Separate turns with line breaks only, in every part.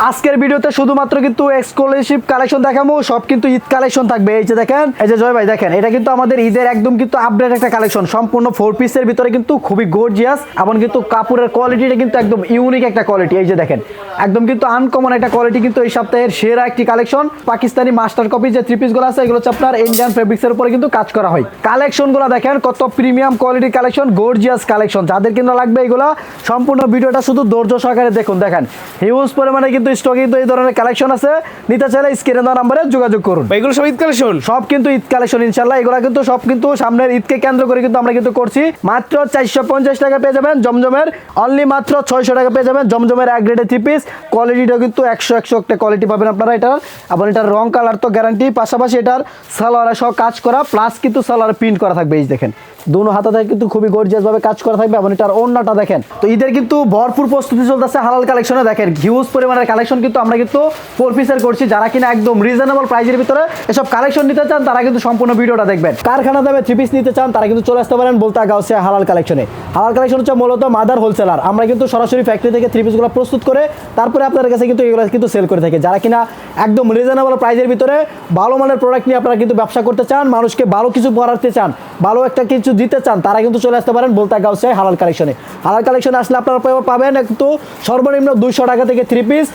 আজকের ভিডিওতে শুধুমাত্র কিন্তু এক্সক্লুসিভ কালেকশন দেখাবো, সব কিন্তু ঈদ কালেকশন থাকবে। এই যে দেখেন, এই যে জয় ভাই দেখেন, এটা কিন্তু আমাদের ঈদের একদম কিন্তু আপডেট একটা কালেকশন, সম্পূর্ণ 4 পিসের ভিতরে কিন্তু খুবই গর্জিয়াস এবং কিন্তু কাপড়ের কোয়ালিটিটা কিন্তু একদম ইউনিক একটা কোয়ালিটি। এই যে দেখেন, একদম কিন্তু আনকমন একটা কোয়ালিটি, কিন্তু এই সপ্তাহের সেরা একটি কালেকশন। পাকিস্তানি মাস্টার কপি যে 3 পিসগুলো আছে, এগুলো হচ্ছে আপনার ইন্ডিয়ান ফেব্রিক্সের উপরে কিন্তু কাজ করা হয়। কালেকশনগুলো দেখেন কত প্রিমিয়াম কোয়ালিটির কালেকশন, গর্জিয়াস কালেকশন। যাদের কিন্তু লাগবে এগুলো সম্পূর্ণ ভিডিওটা শুধু ধৈর্য সহকারে দেখুন। দেখেন হিউজ পরিমাণে কিন্তু স্টকে কিন্তু এই ধরনের কালেকশন আছে, নিতে চাইলে স্ক্রিনে দেওয়া নম্বরে যোগাযোগ করুন।
এগুলো সব ঈদ কালেকশন,
সব কিন্তু ঈদ কালেকশন ইনশাআল্লাহ। এগুলো কিন্তু সব কিন্তু সামনের ঈদকে কেন্দ্র করে কিন্তু আমরা কিন্তু করছি। মাত্র 450 টাকা পেয়ে যাবেন জমজমের, অনলি মাত্র 600 টাকা পেয়ে যাবেন জমজমের এক গ্রেডের 3 পিস। কোয়ালিটিটা কিন্তু 100 একটা কোয়ালিটি পাবেন আপনারা। এটা এবং এটার রং কালার তো গ্যারান্টি, পাশাপাশি এটার সালোয়ারে সব কাজ করা, প্লাস কিন্তু সালোয়ারে প্রিন্ট করা থাকবে। এই দেখেন দুনো হাতাতে কিন্তু খুবই গর্জিয়াস ভাবে কাজ করা থাকবে এবং এটার ওড়নাটা দেখেন। তো ঈদের কিন্তু ভরপুর প্রস্তুতি চলতেছে হালাল কালেকশনে। দেখেন হিউজ পরিমাণের কালেকশন কিন্তু আমরা কিন্তু 4 পিসের করছি। যারা কিনা একদম রিজনেবল প্রাইসের ভিতরে এসব কালেকশন নিতে চান, তারা কিন্তু সম্পূর্ণ ভিডিওটা দেখবেন। কারখানা দামে 3 পিস নিতে চান, তারা কিন্তু চলে আসতে পারেন বলতা গাউসিয়া হালাল কালেকশনে। হালাল কালেকশন হচ্ছে মূলত মাদার হোলসেলার। আমরা কিন্তু সরাসরি ফ্যাক্টরি থেকে 3 পিসগুলো প্রস্তুত করে তারপরে আপনাদের কাছে কিন্তু এগুলো কিন্তু সেল করে থাকি। যারা কিনা একদম রিজনেবল প্রাইসের ভিতরে ভালো মানের প্রোডাক্ট নিয়ে আপনারা কিন্তু ব্যবসা করতে চান, মানুষকে ভালো কিছু পড়াতে চান, ভালো একটা কিছু দিতে চান, তারা কিন্তু চলে আসতে পারেন বলতা গাউসিয়া হালাল কালেকশনে। হালাল কালেকশনে আসলে আপনারা পাবেন কিন্তু সর্বনিম্ন 200 টাকা থেকে 3 পিস,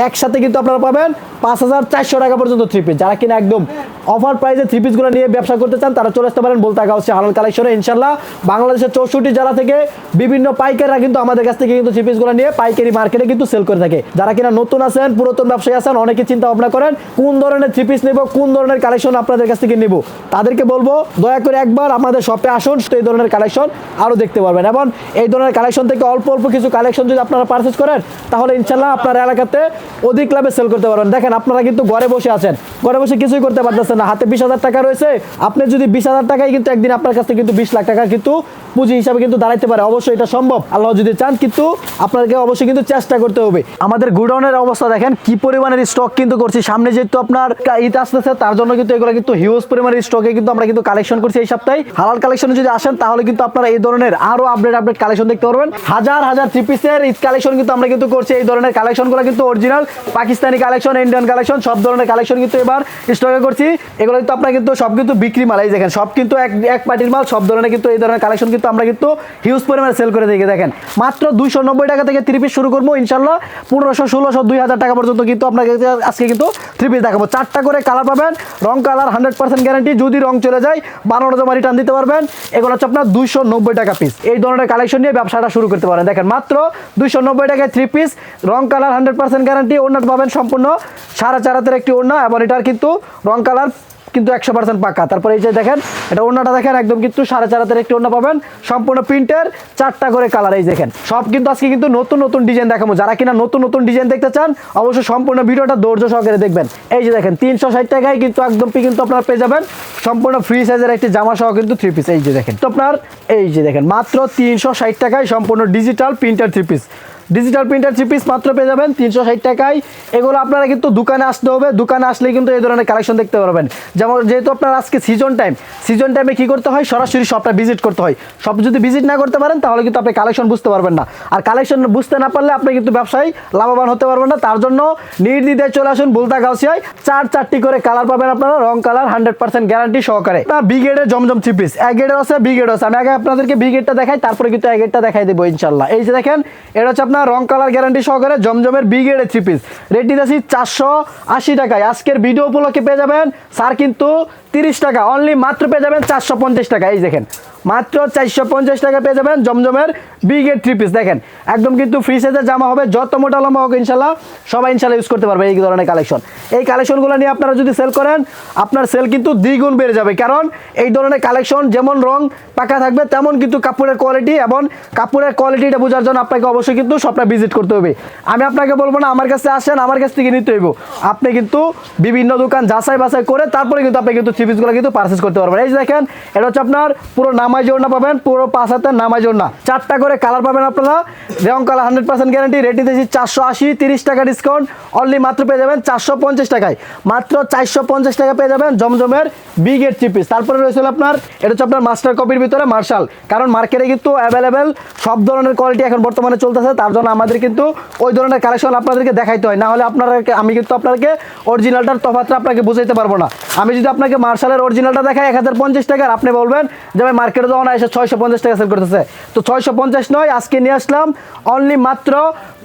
একসাথে কিন্তু আপনারা পাবেন 5400 টাকা পর্যন্ত 3 পিস। যারা কিনা একদম অফার প্রাইসে 3 পিসগুলো নিয়ে ব্যবসা করতে চান, তারা চলে আসতে পারেন বলতা গাউসিয়া হালাল কালেকশনে। ইনশাল্লাহ বাংলাদেশের 64 জেলা থেকে বিভিন্ন পাইকাররা কিন্তু আমাদের কাছ থেকে কিন্তু 3 পিসগুলো নিয়ে পাইকারি মার্কেটে কিন্তু সেল করে থাকে। যারা কিনা নতুন আছেন, পুরাতন ব্যবসায়ী আছেন, অনেকে চিন্তা ভাবনা করেন কোন ধরনের 3 পিস নেব, কোন ধরনের কালেকশন আপনাদের কাছ থেকে নিব, তাদেরকে বলবো দয়া করে একবার আমাদের শপে আসুন, এই ধরনের কালেকশন আরও দেখতে পারবেন। এবং এই ধরনের কালেকশন থেকে অল্প অল্প কিছু কালেকশন যদি আপনারা পারচেজ করেন, তাহলে ইনশাল্লাহ আপনার এলাকাতে অধিক লাভে সেল করতে পারবেন। দেখেন আপনারা কিন্তু ঘরে বসে আছেন, ঘরে বসে কিছুই করতে পারতেছেন না, হাতে 20,000 টাকা রয়েছে। আপনি যদি 20,000 টাকায় কিন্তু একদিন আপনার কাছে কিন্তু 20 লাখ টাকা কিন্তু পুঁজি হিসাবে কিন্তু দাঁড়াইতে পারে। অবশ্যই এটা সম্ভব, আল্লাহ যদি চান, কিন্তু আপনাকে অবশ্যই কিন্তু চেষ্টা করতে হবে। আমাদের গুডাউনের অবস্থা দেখেন কি পরিমাণের স্টক কিন্তু করছি। সামনে যেহেতু আপনার ঈদ আসতেছে, তার জন্য কিন্তু এগুলো কিন্তু হিউজ পরিমাণের স্টকে কিন্তু আমরা কিন্তু কালেকশন করছি এই সপ্তাহে। হালাল কালেকশনে যদি আসেন, তাহলে কিন্তু আপনারা এই ধরনের আরো আপডেট কালেকশন দেখতে পারবেন। হাজার 3 পিসের ঈদ কালেকশন কিন্তু আমরা কিন্তু করছি। এই ধরনের কালেকশনগুলো কিন্তু original Pakistani collection, Indian collection, সব ধরনের কালেকশন কিন্তু এবার স্টকে করছি। এগুলো কিন্তু আপনারা কিন্তু সব কিন্তু বিক্রি মাল। এই দেখেন সব কিন্তু এক পার্টির মাল, সব ধরনের কিন্তু এই ধরনের কালেকশন কিন্তু আমরা কিন্তু হিউজ পরিমাণে সেল করে থাকি। দেখেন মাত্র 290 টাকা থেকে 3 পিস শুরু করবো ইনশাল্লাহ। 1500, 1600, 2000 টাকা পর্যন্ত কিন্তু আপনাকে আজকে কিন্তু 3 পিস দেখাবো। 4টা করে কালার পাবেন, রং কালার 100% গ্যারান্টি। যদি রং চলে যায় বানানো জমা রিটার্ন দিতে পারবেন। এগুলো হচ্ছে আপনার 290 টাকা পিস। এই ধরনের কালেকশন নিয়ে ব্যবসাটা শুরু করতে পারেন। দেখেন মাত্র 290 টাকায় 3 পিস, রং কালার 100% গ্যারান্টি। ওড়নাটা পাবেন সম্পূর্ণ 4.5 হাতের একটি ওড়না, এবং এটার কিন্তু রং কালার কিন্তু 100% পাকা। তারপরে এই যে দেখেন এটা ওড়নাটা দেখেন, একদম কিন্তু 4.5 হাতের একটি ওড়না পাবেন, সম্পূর্ণ প্রিন্টের, 4টা করে কালার। এই দেখেন সব কিন্তু আজকে কিন্তু নতুন নতুন ডিজাইন দেখাবো। যারা কিনা নতুন নতুন ডিজাইন দেখতে চান, অবশ্যই সম্পূর্ণ ভিডিওটা ধৈর্য সহকারে দেখবেন। এই যে দেখেন 360 টাকায় কিন্তু একদম কিন্তু আপনারা পেয়ে যাবেন সম্পূর্ণ ফ্রি সাইজের একটি জামা সহ কিন্তু 3 পিস। এই যে দেখেন তো আপনার এই যে দেখেন মাত্র 360 টাকায় সম্পূর্ণ digital printer 3 piece. Digital printer 3 piece মাত্র পেয়ে যাবেন 360 টাকায়। এগুলো আপনারা কিন্তু দোকানে আসতে হবে, দোকানে আসলেই কিন্তু এই ধরনের কালেকশন দেখতে পারবেন। যেমন যেহেতু আপনার আজকে সিজন টাইমে কী করতে হয়, সরাসরি শপটা ভিজিট করতে হয়। শপ যদি ভিজিট না করতে পারেন, তাহলে কিন্তু আপনি কালেকশন বুঝতে পারবেন না। আর কালেকশন বুঝতে না পারলে আপনি কিন্তু ব্যবসায়ী লাভবান হতে পারবেন না। তার জন্য নির্দ্বিধায় চলে আসুন বলতা গাউসিয়ায়। 4টি করে কালার পাবেন আপনারা, রং কালার 100% গ্যারান্টি সহকারে। বি গ্রেডের জমজম 3 পিস, এক গ্রেডের আছে, বি গ্রেড আছে। আমি আগে আপনাদেরকে বি গ্রেডটা দেখাই, তারপরে কিন্তু এক গ্রেডটা দেখাই দেবো ইনশাল্লাহ। এই যে দেখেন এটা হচ্ছে আপনার রং কালার গ্যারান্টি সহকারে জমজমের বি গ্রেডের 3 পিস। রেট দিতেছি 480 টাকায়। আজকের ভিডিও উপলক্ষে পেয়ে যাবেন স্যার কিন্তু 30 টাকা, অনলি মাত্র পেয়ে যাবেন 450 টাকা। এই দেখেন মাত্র 450 টাকা পেয়ে যাবেন জমজমের বি গ্রেড 3 পিস। দেখেন একদম কিন্তু ফ্রি সাইজের জামা হবে, যত মোটা লম্বা হোক ইনশাল্লাহ সবাই ইনশাল্লাহ ইউজ করতে পারবে এই ধরনের কালেকশন। এই কালেকশনগুলো নিয়ে আপনারা যদি সেল করেন, আপনার সেল কিন্তু দ্বিগুণ বেড়ে যাবে। কারণ এই ধরনের কালেকশন যেমন রং পাকা থাকবে, তেমন কিন্তু কাপড়ের কোয়ালিটি, এবং কাপড়ের কোয়ালিটিটা বোঝার জন্য আপনাকে অবশ্যই কিন্তু শপটা ভিজিট করতে হবে। আমি আপনাকে বলবো না আমার কাছে আসেন, আমার কাছ থেকে নিতে হইব। আপনি কিন্তু বিভিন্ন দোকান যাচাই বাছাই করে তারপরে কিন্তু আপনি কিন্তু 3 পিসগুলো কিন্তু পারচেজ করতে পারবেন। এই যে দেখেন এটা হচ্ছে আপনার পুরো নাম নামাজি ওড়না পাবেন, পুরো 5 হাতের নামাজি ওড়না। 4টা করে কালার পাবেন আপনারা, রং কালার 100% গ্যারান্টি। রেট দিতেছি 480, 30 টাকা ডিসকাউন্ট, অনলি মাত্র পেয়ে যাবেন 450 টাকায়। মাত্র 450 টাকা পেয়ে যাবেন জমজমের বিগের থ্রি পিস। তারপরে রয়েছে আপনার, এটা হচ্ছে আপনার মাস্টার কপির ভিতরে মার্শাল, কারণ মার্কেটে কিন্তু অ্যাভেলেবেল সব ধরনের কোয়ালিটি এখন বর্তমানে চলতেছে, তার জন্য আমাদের কিন্তু ওই ধরনের কালেকশন আপনাদেরকে দেখাইতে হয়, না হলে আমি কিন্তু আপনাকে অরিজিনালটার তফাৎটা আপনাকে বুঝাইতে পারবো না। আমি যদি আপনাকে মার্শালের অরিজিনালটা দেখাই 1050 টাকার, আপনি বলবেন যে ভাই মার্কেটে যখন এসে 650 টাকা সেল করতেছে, তো 650 নয়, আজকে নিয়ে আসলাম অনলি মাত্র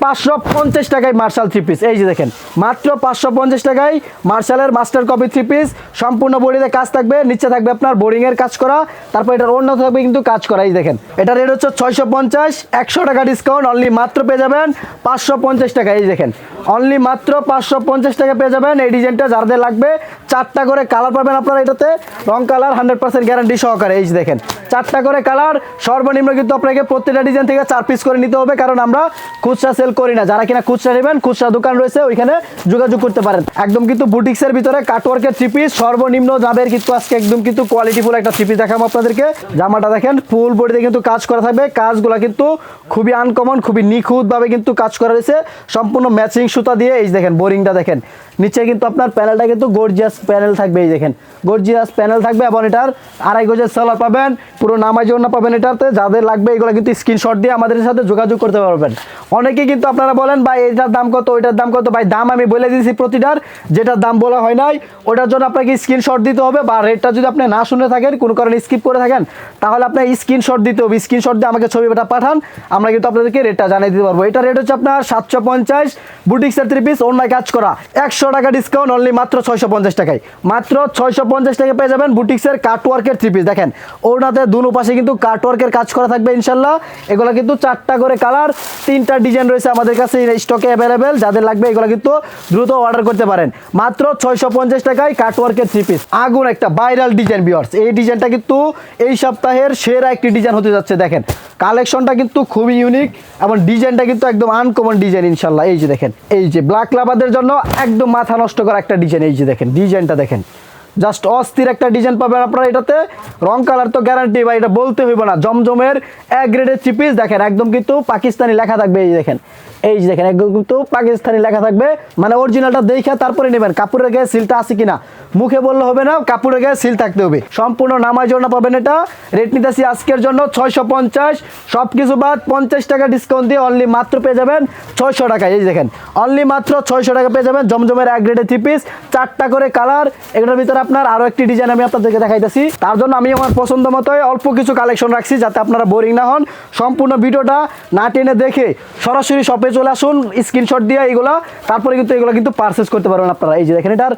550 টাকায় মার্শাল থ্রি পিস। এই যে দেখেন, মাত্র 550 টাকায় মার্শালের মাস্টার কপি থ্রি পিস, সম্পূর্ণ বডিতে কাজ থাকবে, নিচে থাকবে আপনার বোরিং এর কাজ করা, তারপর এটার অন্য থাকবে কিন্তু কাজ করা। এই দেখেন, এটা রেট হচ্ছে 650, 100 টাকা ডিসকাউন্ট, অনলি মাত্র পেয়ে যাবেন 550 টাকা। এই দেখেন, অনলি মাত্র 550 টাকা পেয়ে যাবেন এই ডিজাইনটা। যাদের লাগবে 4টা করে কালার পাবেন আপনারা, এটাতে রং কালার 100% গ্যারান্টি সহকারে। এই যে দেখেন, 4টা করে কালার, সর্বনিম্ন কিন্তু আপনাকে প্রত্যেকটা ডিজাইন থেকে 4 পিস করে নিতে হবে, কারণ আমরা খুচরা সেল করি না। যারা কিনা খুচরা নেবেন, খুচরা দোকান রয়েছে, ওইখানে যোগাযোগ করতে পারেন। একদম কিন্তু বুটিক্সের ভিতরে কাটওয়ার্কের থ্রি পিস, সর্বনিম্ন দামের কিন্তু আজকে একদম কিন্তু কোয়ালিটিফুল একটা থ্রি পিস দেখাবো আপনাদেরকে। জামাটা দেখেন, ফুল বডিতে কিন্তু কাজ করা থাকবে, কাজগুলো কিন্তু খুবই আনকমন, খুবই নিখুঁতভাবে কিন্তু কাজ করা রয়েছে, সম্পূর্ণ ম্যাচিং সুতা দিয়ে। এই দেখেন, বোরিংটা দেখেন, নিচে কিন্তু আপনার প্যানেলটা কিন্তু গর্জিয়াস প্যানেল থাকবে। এই দেখেন, গর্জিয়াস প্যানেল থাকবে, এবং এটার 2.5 গজের সেলার পাবেন, পুরো নামাজি ওড়না পাবেন এটাতে। যাদের লাগবে এগুলো কিন্তু স্ক্রিনশট দিয়ে আমাদের সাথে যোগাযোগ করতে পারবেন। অনেকেই কিন্তু আপনারা বলেন ভাই এটার দাম কত, ওইটার দাম কত। ভাই দাম আমি বলে দিয়েছি প্রতিটার, যেটার দাম বলা হয় নাই ওটার জন্য আপনাকে স্ক্রিনশট দিতে হবে, বা রেটটা যদি আপনি না শুনে থাকেন, কোনো কারণে স্কিপ করে থাকেন, তাহলে আপনার স্ক্রিনশট দিতে হবে। স্ক্রিনশট দিয়ে আমাকে ছবিটা পাঠান, আমরা কিন্তু আপনাদেরকে রেটটা জানিয়ে দিতে পারবো। এটা রেট হচ্ছে আপনার 750, বুটিক্সের থ্রি পিস, ওড়নায় কাজ করা, 100 টাকা ডিসকাউন্ট, অনলি মাত্র 650 টাকায়। মাত্র 650 টাকা পেয়ে যাবেন বুটিক্সের কাটওয়ার্কের থ্রি পিস। দেখেন, ওড়নাতে দুনো পাশে কিন্তু কাটওয়ার্কের কাজ করা থাকবে ইনশাল্লাহ। এগুলো কিন্তু 4টা করে কালার, 3টা ডিজাইন রয়েছে আমাদের কাছে স্টকে অ্যাভেলেবেল। যাদের লাগবে এগুলো কিন্তু দ্রুত অর্ডার করতে পারেন। মাত্র 650 টাকায় কাটওয়ার্কের থ্রি পিস, আগুন একটা ভাইরাল ডিজাইন ভিউয়ার্স। এই ডিজাইনটা কিন্তু এই সপ্তাহের সেরা একটি ডিজাইন হতে যাচ্ছে। দেখেন, কালেকশনটা কিন্তু খুবই ইউনিক, এবং ডিজাইনটা কিন্তু একদম আনকমন ডিজাইন ইনশাল্লাহ। এই যে দেখেন, এই যে ব্ল্যাক লাভারদের জন্য একদম মাথা নষ্ট করা একটা ডিজাইন। এই যে দেখেন, ডিজাইনটা দেখেন, জাস্ট অস্থির একটা ডিজাইন পাবেন আপনারা এটাতে। রং কালার তো গ্যারান্টি ভাই, এটা বলতে হইব না। জমজমের এক গ্রেডের থ্রি পিস। দেখেন, একদম কিন্তু পাকিস্তানি লেখা থাকবে। এই দেখেন, এই যে দেখেন, একদম কিন্তু পাকিস্তানি লেখা থাকবে, মানে অরিজিনালটা দেখে তারপরে নেবেন। কাপড়ের গায়ে সিলটা আছে কিনা মুখে বললে হবে না, কাপড়ের গায়ে সিল থাকতে হবে। সম্পূর্ণ নামাজ ওড়না পাবেন এটা। রেট নিতেছি আজকের জন্য 650, সব কিছু বাদ 50 টাকা ডিসকাউন্ট দিয়ে অনলি মাত্র পেয়ে যাবেন 600 টাকায়। এই দেখেন, অনলি মাত্র 600 টাকা পেয়ে যাবেন জমজমের এক গ্রেডের থ্রি পিস, 4টা করে কালার। এগুলোর ভিতরে আপনার আরো একটি ডিজাইন আমি আপনাদেরকে দেখাইতেছি, তার জন্য আমি আমার পছন্দ মতোই অল্প কিছু কালেকশন রাখছি, যাতে আপনারা বোরিং না হন। সম্পূর্ণ ভিডিওটা না টেনে দেখে সরাসরি শপে চলে আসুন, স্ক্রিনশট দিয়ে এইগুলা, তারপরে কিন্তু এগুলো কিন্তু পারচেস করতে পারবেন আপনারা। এই যে দেখেন, এটার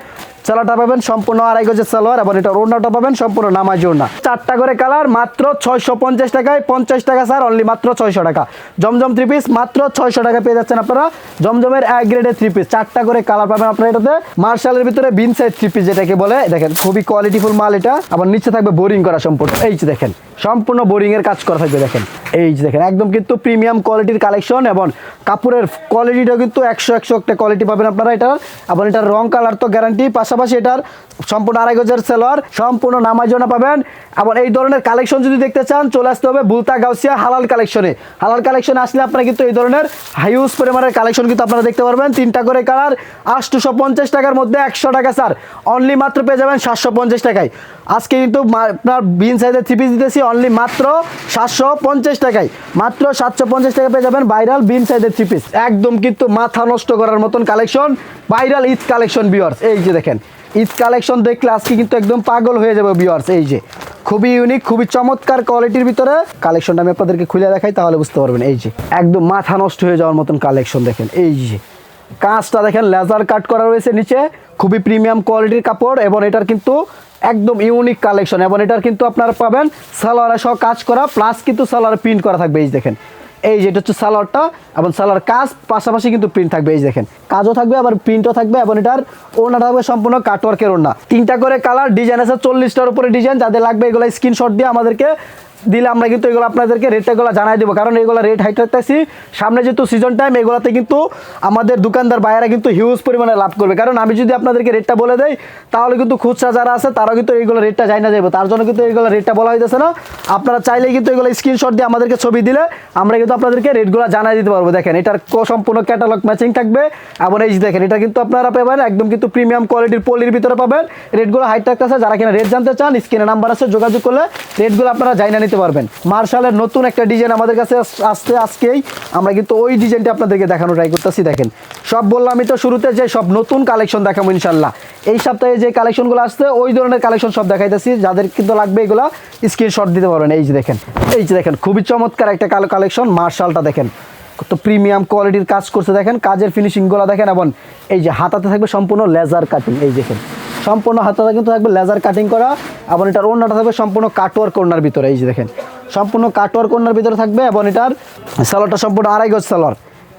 সালোয়ারটা পাবেন সম্পূর্ণ 2.5 গজের সালোয়ার, এবং এটার ওড়নাটা পাবেন সম্পূর্ণ নামাজি ওড়না। 4টা করে কালার, মাত্র 650 টাকায়। 50 টাকা স্যার, অনলি মাত্র 600 টাকা। জমজম থ্রি পিস মাত্র 600 টাকা পেয়ে যাচ্ছেন আপনারা জমজমের এক গ্রেডের থ্রি পিস। 4টা করে কালার পাবেন আপনারা এটাতে। মার্শালের ভিতরে বিন সাইড থ্রি পিস যেটাকে বলে। দেখেন, খুবই কোয়ালিটিফুল মাল এটা, আবার নিচে থাকবে বোরিং করা সম্পূর্ণ। এই যে দেখেন, সম্পূর্ণ বোরিং এর কাজ করা থাকবে। দেখেন, এই যে দেখেন, একদম কিন্তু প্রিমিয়াম কোয়ালিটির কালেকশন, এবং কাপড়ের কোয়ালিটিটাও কিন্তু 100 একটা কোয়ালিটি পাবেন আপনারা এটার। এবং এটার রং কালার তো গ্যারান্টি, পাশাপাশি এটার সম্পূর্ণ 2.5 গজের সেলোয়ার, সম্পূর্ণ নামাজি ওড়না পাবেন। এবং এই ধরনের কালেকশন যদি দেখতে চান, চলে আসতে হবে বুলতা গাউসিয়া হালাল কালেকশনে। হালাল কালেকশনে আসলে আপনারা কিন্তু এই ধরনের হাইউজ পরিমাণের কালেকশন কিন্তু আপনারা দেখতে পারবেন। 3টা করে কালার, 850 টাকার মধ্যে 100 টাকা স্যার, অনলি মাত্র পেয়ে যাবেন 750 টাকায়। আজকে কিন্তু আপনার বিন সাইজের থ্রি পিস দিতেছি অনলি মাত্র 750 টাকায়। মাত্র 750 টাকা পেয়ে যাবেন ভাইরাল বিন সাইজের থ্রি পিস। একদম কিন্তু মাথা নষ্ট করার মতন collection, viral Eid collection viewers. এই যে দেখেন, ঈদ কালেকশন দেখলে আজকে কিন্তু একদম পাগল হয়ে যাবে ভিউয়ার্স। এই যে খুবই ইউনিক, খুবই চমৎকার কোয়ালিটির ভিতরে কালেকশনটা আমি আপনাদেরকে খুলে দেখাই, তাহলে বুঝতে পারবেন। এই যে একদম মাথা নষ্ট হয়ে যাওয়ার মতন কালেকশন। দেখেন, এই যে কাজটা দেখেন, লেজার কাট করা রয়েছে নিচে, খুবই প্রিমিয়াম কোয়ালিটির কাপড়, এবং এটার কিন্তু একদম ইউনিক কালেকশন। এবং এটার কিন্তু আপনারা পাবেন সালোয়ারে সহ কাজ করা, প্লাস কিন্তু সালোয়ারে প্রিন্ট করা থাকবে। এই দেখেন, এই যেটা হচ্ছে সালোয়ারটা, এবং সালোয়ার কাজ পাশাপাশি কিন্তু প্রিন্ট থাকবে। এই দেখেন, কাজও থাকবে আবার প্রিন্টও থাকবে, এবং এটার ওড়নাটা থাকবে সম্পূর্ণ কাটওয়ার্কের ওড়না। 3টা করে কালার, ডিজাইন আছে 40টার উপরে ডিজাইন। যাদের লাগবে এগুলো স্ক্রিনশট দিয়ে আমাদেরকে দিলে আমরা কিন্তু এগুলো আপনাদেরকে রেটগুলো জানাই দেবো, কারণ এগুলো রেট হাইট রাখতেছি সামনে যেহেতু সিজন টাইম, এগুলোতে কিন্তু আমাদের দোকানদার বাইরা কিন্তু হিউজ পরিমাণে লাভ করবে। কারণ আমি যদি আপনাদেরকে রেটটা বলে দেই তাহলে কিন্তু খুচরা যারা আছে তারাও কিন্তু এইগুলো রেটটা জানা যাবে, তার জন্য কিন্তু এইগুলো রেটটা বলা হইতেছে না। আপনারা চাইলে কিন্তু এগুলো স্ক্রিনশট দিয়ে আমাদেরকে ছবি দিলে আমরা কিন্তু আপনাদেরকে রেটগুলো জানাই দিতে পারবো। দেখেন এটার সম্পূর্ণ ক্যাটালগ ম্যাচিং থাকবে, এবং এই যে দেখেন এটা কিন্তু আপনারা পাবেন একদম কিন্তু প্রিমিয়াম কোয়ালিটির পলির ভিতরে পাবেন। রেটগুলো হাইট রাখতেছে, যারা কিনা রেট জানতে চান স্ক্রিনে নাম্বার আছে, যোগাযোগ করলে রেটগুলো আপনারা জানা নিতে পারবেন। মার্শালের নতুন একটা ডিজাইন আমাদের কাছে আসছে আজকেই, আমরা কিন্তু ওই ডিজাইনটা আপনাদেরকে দেখানো ট্রাই করতেছি। দেখেন সব বললাম আমি তো শুরুতে যে সব নতুন কালেকশন দেখাবো ইনশাল্লাহ। এই সপ্তাহে যে কালেকশনগুলো আসছে ওই ধরনের কালেকশন সব দেখাইতেছি, যাদের কিন্তু লাগবে এগুলো স্ক্রিনশট দিতে পারবেন। এই যে দেখেন, এই যে দেখেন খুবই চমৎকার একটা কালেকশন, মার্শালটা দেখেন কত প্রিমিয়াম কোয়ালিটির কাজ করছে, দেখেন কাজের ফিনিশিংগুলো দেখেন। এবং এই যে হাতাতে থাকবে সম্পূর্ণ লেজার কাটিং, এই দেখেন সম্পূর্ণ হাতাতে কিন্তু থাকবে লেজার কাটিং করা, এবং এটার ওড়নাটা থাকবে সম্পূর্ণ কাটওয়ার্ক কর্নার ভিতরে। এই যে দেখেন সম্পূর্ণ কাটওয়ার্ক কর্নার ভিতরে থাকবে, এবং এটার সালোয়ারটা সম্পূর্ণ 2.5 গজ সালোয়ার।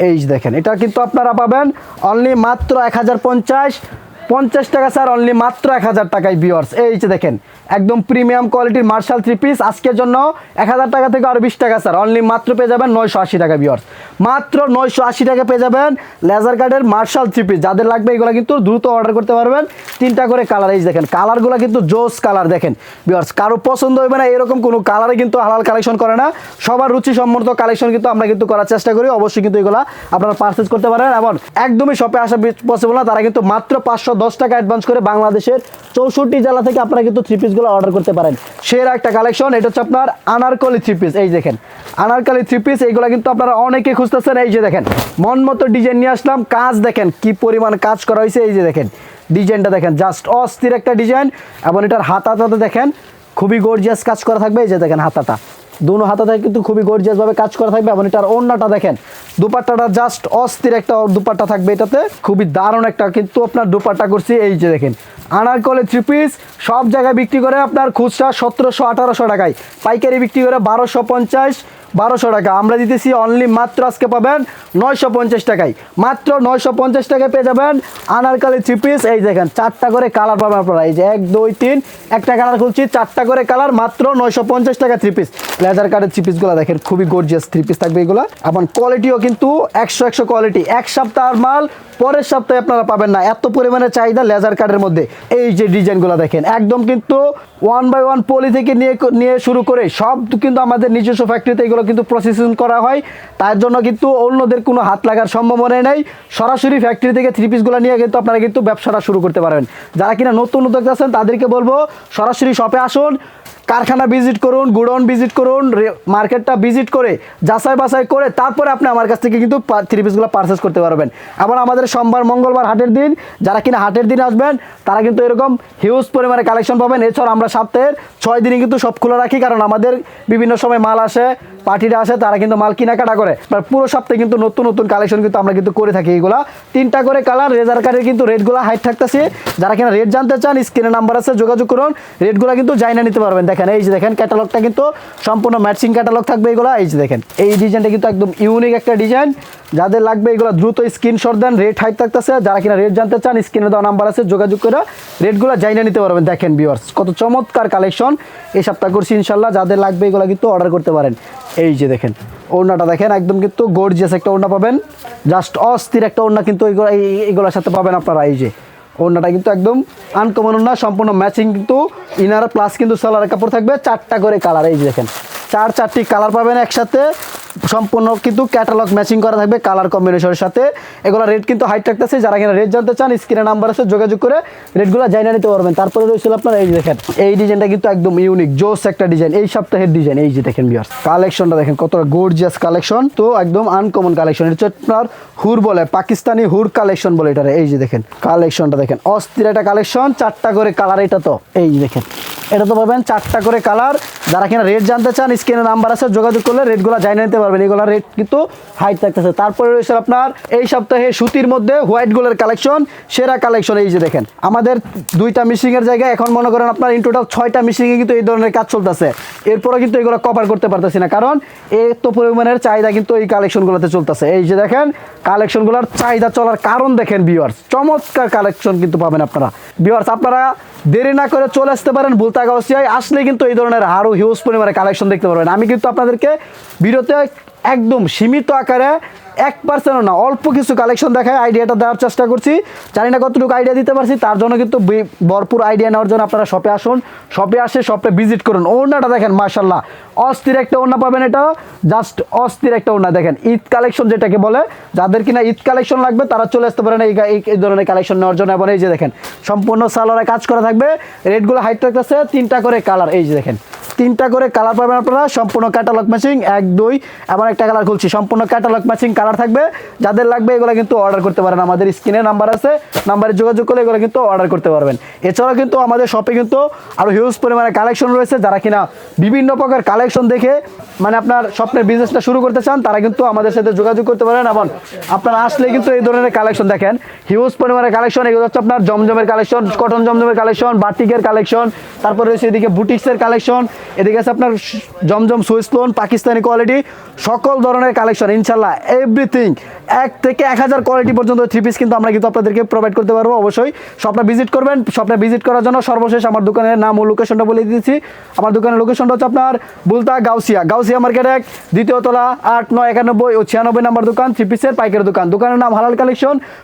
এই যে দেখেন এটা কিন্তু আপনারা পাবেন অনলি মাত্র 1050 টাকা স্যার, অনলি মাত্র 1000 টাকায় ভিউয়ার্স। এই যে দেখেন একদম প্রিমিয়াম কোয়ালিটির মার্শাল 3 পিস আজকের জন্য 1000 টাকা থেকে আরও 20 টাকা স্যার, অনলি মাত্র পেয়ে যাবেন 980 টাকা ভিউয়ার্স। মাত্র 980 টাকা পেয়ে যাবেন লেজার কাটের মার্শাল 3 পিস। যাদের লাগবে এগুলো কিন্তু দ্রুত অর্ডার করতে পারবেন, 3টা করে কালার। এই যে দেখেন কালারগুলো কিন্তু জোস কালার, দেখেন ভিউয়ার্স কারো পছন্দ হবে না এরকম কোনো কালারে কিন্তু হালাল কালেকশন করে না, সবার রুচি সম্মত কালেকশন কিন্তু আমরা কিন্তু করার চেষ্টা করি। অবশ্যই কিন্তু এগুলো আপনারা পারচেজ করতে পারেন, এবং একদমই শপে আসা পসিবল না, তারা কিন্তু মাত্র 510 টাকা অ্যাডভান্স করে বাংলাদেশের 64 জেলা থেকে আপনারা কিন্তু 3 পিসগুলো অর্ডার করতে পারেন। সেরা একটা কালেকশন, এটা হচ্ছে আপনার আনারকলি 3 পিস। এই দেখেন আনারকলি 3 পিস, এইগুলো কিন্তু আপনারা অনেকে খুঁজতেছেন। এই যে দেখেন মন মতো ডিজাইন নিয়ে আসলাম, কাজ দেখেন কি পরিমাণ কাজ করা হয়েছে। এই যে দেখেন ডিজাইনটা দেখেন জাস্ট অস্থির একটা ডিজাইন, এবং এটার হাতাতে দেখেন খুবই গর্জিয়াস কাজ করা থাকবে। এই যে দেখেন হাতাটা দুনো হাতাতে কিন্তু খুবই গর্জিয়াস ভাবে কাজ করা থাকবে, এবং এটার ওড়নাটা দেখেন, দুপাট্টাটা জাস্ট অস্থির একটা দুপাট্টা থাকবে, এটাতে খুবই দারুণ একটা কিন্তু আপনার দুপাট্টা করছি। এই যে দেখেন আনারকলি 3 পিস সব জায়গায় বিক্রি করে আপনার খুচরা 1700-1800 টাকায়, পাইকারি বিক্রি করে 1250-1200 টাকা, আমরা দিতেছি অনলি মাত্র আজকে পাবেন 950 টাকায়। মাত্র 950 টাকায় পেয়ে যাবেন আনারকলি 3 পিস। এই দেখেন 4টা করে কালার পাবেন আপনারা, এই যে 1 2 3 একটা কালার খুলছি, 4টা করে কালার, মাত্র 950 টাকা 3 পিস। লেজার কাটের 3 পিসগুলো দেখেন খুবই গর্জিয়াস 3 পিস থাকবে এগুলো, এবং কোয়ালিটিও কিন্তু 100 কোয়ালিটি। এক সপ্তাহের মাল পরের সপ্তাহে আপনারা পাবেন না, এত পরিমাণে চাহিদা লেজার কাটের মধ্যে। এই যে ডিজাইনগুলো দেখেন একদম কিন্তু 1 বাই 1 পলি থেকে নিয়ে শুরু করে সব কিন্তু আমাদের নিজস্ব ফ্যাক্টরিতে এগুলো কিন্তু প্রসেসিং করা হয়, তার জন্য কিন্তু অন্যদের কোনো হাত লাগার সম্ভাবনা নেই। সরাসরি ফ্যাক্টরি থেকে 3 পিসগুলো নিয়ে কিন্তু আপনারা কিন্তু ব্যবসাটা শুরু করতে পারবেন। যারা কিনা নতুন উদ্যোক্তা আছেন তাদেরকে বলবো সরাসরি শপে আসুন, কারখানা ভিজিট করুন, গুডাউন ভিজিট করুন, মার্কেটটা ভিজিট করে যাচাই বাছাই করে তারপরে আপনি আমার কাছ থেকে কিন্তু 3 পিসগুলো পারচেস করতে পারবেন। আবার আমাদের সোমবার মঙ্গলবার হাটের দিন, যারা কিনা হাটের দিন আসবেন তারা কিন্তু এরকম হিউজ পরিমাণে কালেকশন পাবেন। এছাড়া আমরা সপ্তাহের 6 দিনই কিন্তু সব খোলা রাখি, কারণ আমাদের বিভিন্ন সময় মাল আসে, পার্টিরা আসে, তারা কিন্তু মাল কেনাকাটা করে। পুরো সপ্তাহে কিন্তু নতুন নতুন কালেকশন কিন্তু আমরা কিন্তু করে থাকি। এইগুলা 3টা করে কালার, রেজার কার্ডের কিন্তু রেটগুলো হাইট থাকতেছে, যারা কিনা রেট জানতে চান স্ক্রিনে নাম্বার আছে, যোগাযোগ করুন, রেটগুলো কিন্তু জানা নিতে পারবেন। দেখেন এই যে দেখেন ক্যাটালগটা কিন্তু সম্পূর্ণ ম্যাচিং ক্যাটালগ থাকবে এগুলো। এই যে দেখেন এই ডিজাইনটা কিন্তু একদম ইউনিক একটা ডিজাইন, যাদের লাগবে এগুলো দ্রুত স্ক্রিনশট দেন, রেট হাইট থাকতেছে, যারা কিনা রেট জানতে চান স্ক্রিনে দেওয়া নাম্বার আছে, যোগাযোগ করে রেটগুলো জানা নিতে পারবেন। দেখেন ভিউয়ার্স কত চমৎকার কালেকশন এই সপ্তাহ করছি ইনশাল্লাহ, যাদের লাগবে এগুলো কিন্তু অর্ডার করতে পারেন। এই যে দেখেন ওড়নাটা দেখেন একদম কিন্তু গর্জিয়াস একটা ওড়না পাবেন, জাস্ট অস্থির একটা ওড়না কিন্তু এইগুলোর সাথে পাবেন আপনারা। এই যে ওড়নাটা কিন্তু একদম আনকমন ওড়না, সম্পূর্ণ ম্যাচিং কিন্তু ইনার প্লাস কিন্তু সালোয়ারের কাপড় থাকবে, 4টা করে কালার। এই যে দেখেন 4টি কালার পাবেন একসাথে, সম্পূর্ণ কিন্তু ক্যাটালগ ম্যাচিং করা থাকবে কালার কম্বিনেশনের সাথে। এগুলো রেট কিন্তু হাইট রাখতেছে, যারা কিনা রেট জানতে চান স্ক্রিনে নাম্বার আছে, যোগাযোগ করে রেটগুলো জানা নিতে পারবেন। তারপরে রয়েছিল আপনার এই যে দেখেন এই ডিজাইনটা কিন্তু একদম ইউনিক জোস একটা ডিজাইন, এই সপ্তাহের ডিজাইন। এই যে দেখেন ভিউয়ার্স কালেকশনটা দেখেন কতটা গর্জিয়াস কালেকশন, তো একদম আনকমন কালেকশন। এটা আপনার হুর বলে, পাকিস্তানি হুর কালেকশন বলে এটারে। এই যে দেখেন কালেকশনটা দেখেন অস্থির একটা কালেকশন, 4টা করে কালার। এটা তো এই যে দেখেন এটা তো পাবেন 4টা করে কালার, যারা কিনা রেট জানতে চান স্ক্রিনে নাম্বার আছে, যোগাযোগ করলে রেটগুলো জানিয়ে নিতে পারবেন। এগুলো রেট কিন্তু হাইট থাকতেছে। তারপরে রয়েছে আপনার এই সপ্তাহে সুতির মধ্যে হোয়াইট গোলের কালেকশন, সেরা কালেকশন। এই যে দেখেন আমাদের 2টা মিশিংয়ের জায়গায় এখন মনে করেন আপনার ইন টোটাল 6টা মিশিংয়ে কিন্তু এই ধরনের কাজ চলতেছে। এরপরে কিন্তু এগুলো কভার করতে পারতেছি না, কারণ এত পরিমাণের চাহিদা কিন্তু এই কালেকশনগুলোতে চলতেছে। এই যে দেখেন কালেকশনগুলোর চাহিদা চলার কারণ দেখেন ভিউয়ার্স, চমৎকার কালেকশন কিন্তু পাবেন আপনারা। ভিউয়ার্স আপনারা দেরি না করে চলে আসতে পারেন, ভুলতা গাউসিয়ায় আসলে কিন্তু এই ধরনের আরও হিউজ পরিমাণে কালেকশন দেখতে পারবেন। আমি কিন্তু আপনাদেরকে ভিডিওতে একদম সীমিত আকারে 1% না অল্প কিছু কালেকশন দেখায় আইডিয়াটা দেওয়ার চেষ্টা করছি। জানি না কতটুকু আইডিয়া দিতে পারছি, তার জন্য কিন্তু ভরপুর আইডিয়া নেওয়ার জন্য আপনারা শপে আসুন, শপে আসে শপে ভিজিট করুন। ওড়নাটা দেখেন মাশাল্লাহ, অস্থির একটা ওড়না পাবেন, এটা জাস্ট অস্থির একটা ওড়না। দেখেন ঈদ কালেকশন যেটাকে বলে, যাদের কিনা ঈদ কালেকশন লাগবে তারা চলে আসতে পারেন এই ধরনের কালেকশন নেওয়ার জন্য। এবং এই যে দেখেন সম্পূর্ণ সালোয়ারে কাজ করা থাকবে, রেটগুলো হাইট রাখতেছে 3টা করে কালার। এই যে দেখেন 3টা করে কালার পাবেন আপনারা, সম্পূর্ণ ক্যাটালগ ম্যাচিং 1 2 এমন একটা কালার খুলছি, সম্পূর্ণ ক্যাটালগ ম্যাচিং কালার থাকবে। যাদের লাগবে এগুলো কিন্তু অর্ডার করতে পারেন, আমাদের স্ক্রিনে নাম্বার আছে, নাম্বারে যোগাযোগ করলে এগুলো কিন্তু অর্ডার করতে পারবেন। এছাড়াও কিন্তু আমাদের শপে কিন্তু আরও হিউজ পরিমাণে কালেকশন রয়েছে। যারা কিনা বিভিন্ন প্রকার কালেকশন দেখে মানে আপনার স্বপ্নের বিজনেসটা শুরু করতে চান তারা কিন্তু আমাদের সাথে যোগাযোগ করতে পারেন। এবং আপনারা আসলে কিন্তু এই ধরনের কালেকশন দেখেন, হিউজ পরিমাণে কালেকশন। এগুলো হচ্ছে আপনার জমজমের কালেকশন, কটন জমজমের কালেকশন, বাটিকের কালেকশন, তারপরে রয়েছে এদিকে বুটিক্সের কালেকশন, এদিকে আছে আপনার জমজম সুইস লোন পাকিস্তানি কোয়ালিটি, সকল ধরনের কালেকশন ইনশাল্লাহ এভরিথিং 1 থেকে 1000 কোয়ালিটি পর্যন্ত 3 পিস কিন্তু আমরা কিন্তু আপনাদেরকে প্রোভাইড করতে পারবো। অবশ্যই শপটা ভিজিট করবেন। শপটা ভিজিট করার জন্য সর্বশেষ আমার দোকানের নাম ও লোকেশনটা বলে দিয়েছি। আমার দোকানের লোকেশনটা হচ্ছে আপনার বুলতা গাউসিয়া মার্কেট 1 দ্বিতীয় তলা 8 9 91 ও 96 নাম্বার দোকান, 3 পিসের পাইকারি দোকান। দোকানের নাম হালাল কালেকশন।